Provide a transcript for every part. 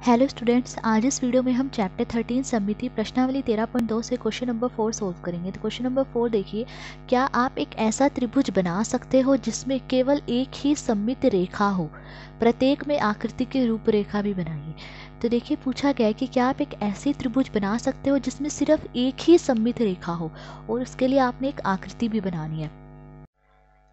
Hello students, आज इस video में हम चैप्टर 13 सममिति प्रश्नावली 13.2 से क्वेश्चन नंबर 4 सोल्व करेंगे। तो क्वेश्चन नंबर 4 देखिए, क्या आप एक ऐसा त्रिभुज बना सकते हो जिसमें केवल एक ही सममित रेखा हो, प्रत्येक में आकृति की रूपरेखा भी बनाइए। तो देखिए पूछा गया है कि क्या आप एक ऐसी त्रिभुज बना सकते हो जिसमें सिर्फ एक ही सममित रेखा हो और उसके लिए आपने एक आकृति भी बनानी है।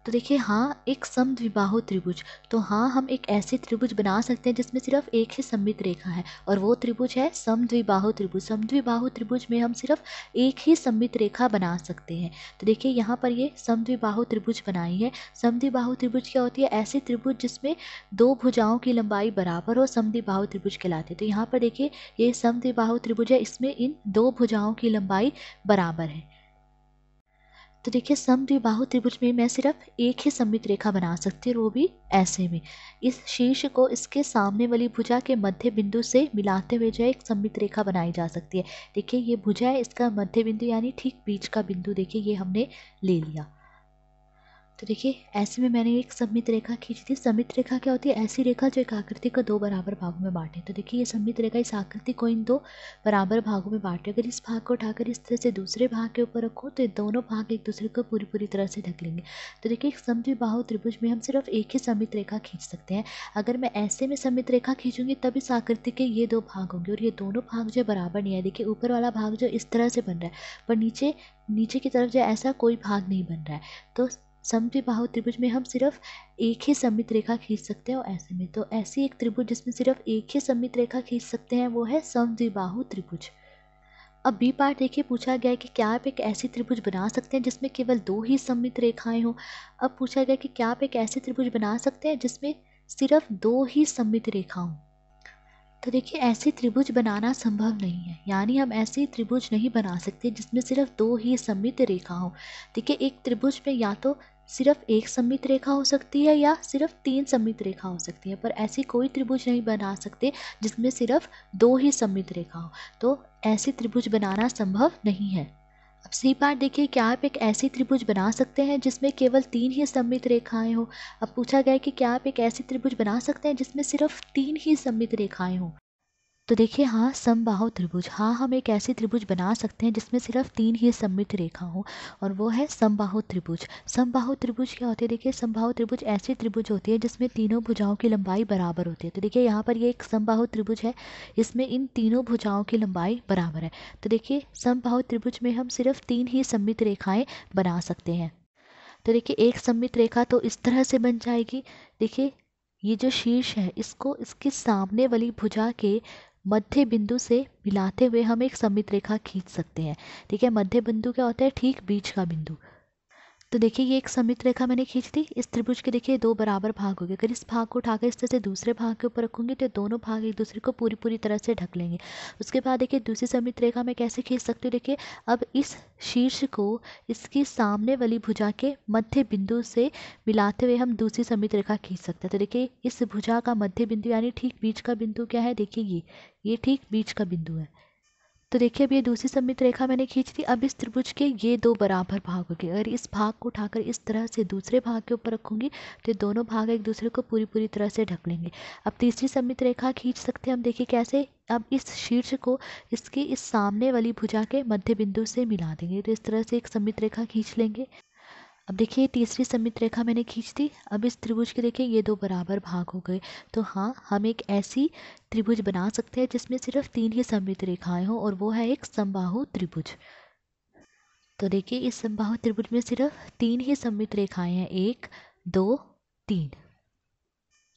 तो देखिए हाँ, एक समद्विबाहु त्रिभुज। तो हाँ, हम एक ऐसी त्रिभुज बना सकते हैं जिसमें सिर्फ एक ही सममित रेखा है और वो त्रिभुज है समद्विबाहु त्रिभुज। समद्विबाहु त्रिभुज में हम सिर्फ एक ही सममित रेखा बना सकते हैं। तो देखिए यहाँ पर ये समद्विबाहु त्रिभुज बनाई है। समद्विबाहु त्रिभुज क्या होती है? ऐसी त्रिभुज जिसमें दो भुजाओं की लंबाई बराबर हो, समद्विबाहु त्रिभुज कहलाती है। तो यहाँ पर देखिए ये समद्विबाहु त्रिभुज है, इसमें इन दो भुजाओं की लंबाई बराबर है। तो देखिए समद्विबाहु त्रिभुज में मैं सिर्फ एक ही सममित रेखा बना सकती हूँ, वो भी ऐसे में। इस शीर्ष को इसके सामने वाली भुजा के मध्य बिंदु से मिलाते हुए जो है एक सममित रेखा बनाई जा सकती है। देखिए ये भुजा है, इसका मध्य बिंदु यानी ठीक बीच का बिंदु देखिए ये हमने ले लिया। तो देखिए ऐसे में मैंने एक सममित रेखा खींची थी। सममित रेखा क्या होती है? ऐसी रेखा जो एक आकृति को दो बराबर भागों में बांटे। तो देखिए ये सममित रेखा इस आकृति को इन दो बराबर भागों में बांटे। अगर इस भाग को उठाकर इस तरह से दूसरे भाग के ऊपर रखो तो ये दोनों भाग एक दूसरे को पूरी तरह से ढक लेंगे। तो देखिए एक समद्विबाहु त्रिभुज में हम सिर्फ एक ही सममित रेखा खींच सकते हैं। अगर मैं ऐसे में सममित रेखा खींचूंगी तब इस आकृति के ये दो भाग होंगे और ये दोनों भाग जो बराबर नहीं है। देखिए ऊपर वाला भाग जो इस तरह से बन रहा है पर नीचे की तरफ जो ऐसा कोई भाग नहीं बन रहा है। तो समद्विबाहु त्रिभुज में हम सिर्फ एक ही सममित रेखा खींच सकते हैं और ऐसे में। तो ऐसी एक त्रिभुज जिसमें सिर्फ एक ही सममित रेखा खींच सकते हैं वो है समद्विबाहु त्रिभुज। अब बी पार्ट देखिए, पूछा गया है कि क्या आप एक ऐसी त्रिभुज बना सकते हैं जिसमें केवल दो ही सममित रेखाएं हो। अब पूछा गया कि क्या आप एक ऐसी त्रिभुज बना सकते हैं जिसमें सिर्फ दो ही सममित रेखा हो। तो देखिए ऐसी त्रिभुज बनाना संभव नहीं है, यानी हम ऐसी त्रिभुज नहीं बना सकते जिसमें सिर्फ दो ही सममित रेखा हो। देखिए एक त्रिभुज में या तो सिर्फ एक सममित रेखा हो सकती है या सिर्फ तीन सममित रेखा हो सकती है, पर ऐसी कोई त्रिभुज नहीं बना सकते जिसमें सिर्फ दो ही सममित रेखा हो। तो ऐसी त्रिभुज बनाना संभव नहीं है। अब सी पार्ट देखिए, क्या आप एक ऐसी त्रिभुज बना सकते हैं जिसमें केवल तीन ही सममित रेखाएं हो। अब पूछा गया है कि क्या आप एक ऐसी त्रिभुज बना सकते हैं जिसमें सिर्फ तीन ही सममित रेखाएं हो। तो देखिए हाँ, समबाहु त्रिभुज। हाँ, हम एक ऐसी त्रिभुज बना सकते हैं जिसमें सिर्फ तीन ही सममित रेखा हो और वो है समबाहु त्रिभुज। समबाहु त्रिभुज क्या होती है? देखिए समबाहु त्रिभुज ऐसी त्रिभुज होती है जिसमें तीनों भुजाओं की लंबाई बराबर होती है। तो देखिए यहाँ पर ये एक समबाहु त्रिभुज है, इसमें इन तीनों भुजाओं की लंबाई बराबर है। तो देखिए समबाहु त्रिभुज में हम सिर्फ तीन ही सममित रेखाएं बना सकते हैं। तो देखिए एक सममित रेखा तो इस तरह से बन जाएगी। देखिए ये जो शीर्ष है इसको इसके सामने वाली भुजा के मध्य बिंदु से मिलाते हुए हम एक सममित रेखा खींच सकते हैं। ठीक है, मध्य बिंदु क्या होता है? ठीक बीच का बिंदु। तो देखिए ये एक सममित रेखा मैंने खींच दी। इस त्रिभुज के देखिए दो बराबर भाग हो गए। अगर इस भाग को उठाकर इस तरह से दूसरे भाग के ऊपर रखूंगी तो दोनों भाग एक दूसरे को पूरी तरह से ढक लेंगे। उसके बाद देखिए दूसरी सममित रेखा मैं कैसे खींच सकती हूँ? देखिए अब इस शीर्ष को इसकी सामने वाली भुजा के मध्य बिंदु से मिलाते हुए हम दूसरी सममित रेखा खींच सकते हैं। तो देखिए इस भुजा का मध्य बिंदु यानी ठीक बीच का बिंदु क्या है? देखिए ये ठीक बीच का बिंदु है। तो देखिए अब ये दूसरी सममित रेखा मैंने खींच दी। अब इस त्रिभुज के ये दो बराबर भाग हो गए। अगर इस भाग को उठाकर इस तरह से दूसरे भाग के ऊपर रखूंगी तो दोनों भाग एक दूसरे को पूरी तरह से ढक लेंगे। अब तीसरी सममित रेखा खींच सकते हैं हम। देखिए कैसे? अब इस शीर्ष को इसकी इस सामने वाली भुजा के मध्य बिंदु से मिला देंगे। तो इस तरह से एक सममित रेखा खींच लेंगे। अब देखिए तीसरी सममित रेखा मैंने खींच दी। अब इस त्रिभुज के देखिए ये दो बराबर भाग हो गए। तो हाँ, हम एक ऐसी त्रिभुज बना सकते हैं जिसमें सिर्फ तीन ही सममित रेखाएं हो और वो है एक समबाहु त्रिभुज। तो देखिए इस समबाहु त्रिभुज में सिर्फ तीन ही सममित रेखाएं हैं, एक दो तीन।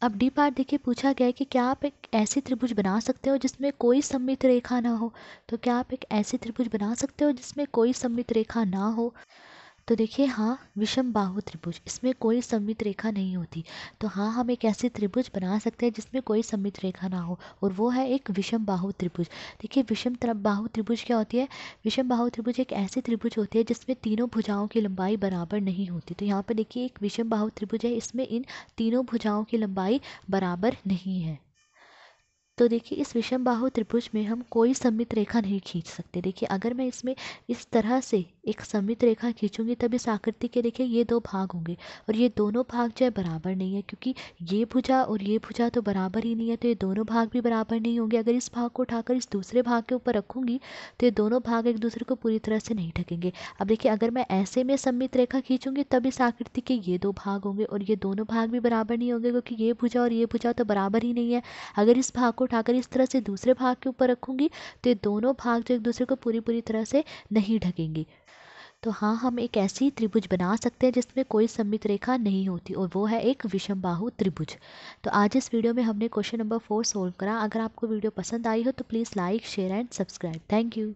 अब डी पार्ट देखिए, पूछा गया है कि क्या आप एक ऐसी त्रिभुज बना सकते हो जिसमें कोई सममित रेखा ना हो। तो क्या आप एक ऐसी त्रिभुज बना सकते हो जिसमें कोई सममित रेखा ना हो? तो देखिए हाँ, विषम बाहु त्रिभुज, इसमें कोई सममित रेखा नहीं होती। तो हाँ, हम एक ऐसी त्रिभुज बना सकते हैं जिसमें कोई सममित रेखा ना हो और वो है एक विषम बाहु त्रिभुज। देखिए विषम बाहु त्रिभुज क्या होती है? विषम बाहु त्रिभुज एक ऐसी त्रिभुज होती है जिसमें तीनों भुजाओं की लंबाई बराबर नहीं होती। तो यहाँ पर देखिए एक विषम बाहु त्रिभुज है, इसमें इन तीनों भुजाओं की लंबाई बराबर नहीं है। तो देखिए इस विषम बाहु त्रिभुज में हम कोई सममित रेखा नहीं खींच सकते। देखिए अगर मैं इसमें इस तरह से एक सममित रेखा खींचूंगी तब इस आकृति के देखिए ये दो भाग होंगे और ये दोनों भाग जो है बराबर नहीं है, क्योंकि ये भुजा और ये भुजा तो बराबर ही नहीं है, तो ये दोनों भाग भी बराबर नहीं होंगे। अगर इस भाग को उठाकर इस दूसरे भाग के ऊपर रखूंगी तो ये दोनों भाग एक दूसरे को पूरी तरह से नहीं ढकेंगे। अब देखिए अगर मैं ऐसे में सममित रेखा खींचूंगी तब इस आकृति के ये दो भाग होंगे और ये दोनों भाग भी बराबर नहीं होंगे, क्योंकि ये भुजा और ये भुजा तो बराबर ही नहीं है। अगर इस भाग को उठाकर इस तरह से दूसरे भाग के ऊपर रखूंगी तो ये दोनों भाग जो एक दूसरे को पूरी पूरी तरह से नहीं ढकेंगे। तो हाँ, हम एक ऐसी त्रिभुज बना सकते हैं जिसमें कोई सममित रेखा नहीं होती और वो है एक विषमबाहु त्रिभुज। तो आज इस वीडियो में हमने क्वेश्चन नंबर 4 सोल्व करा। अगर आपको वीडियो पसंद आई हो तो please like share and subscribe. Thank you.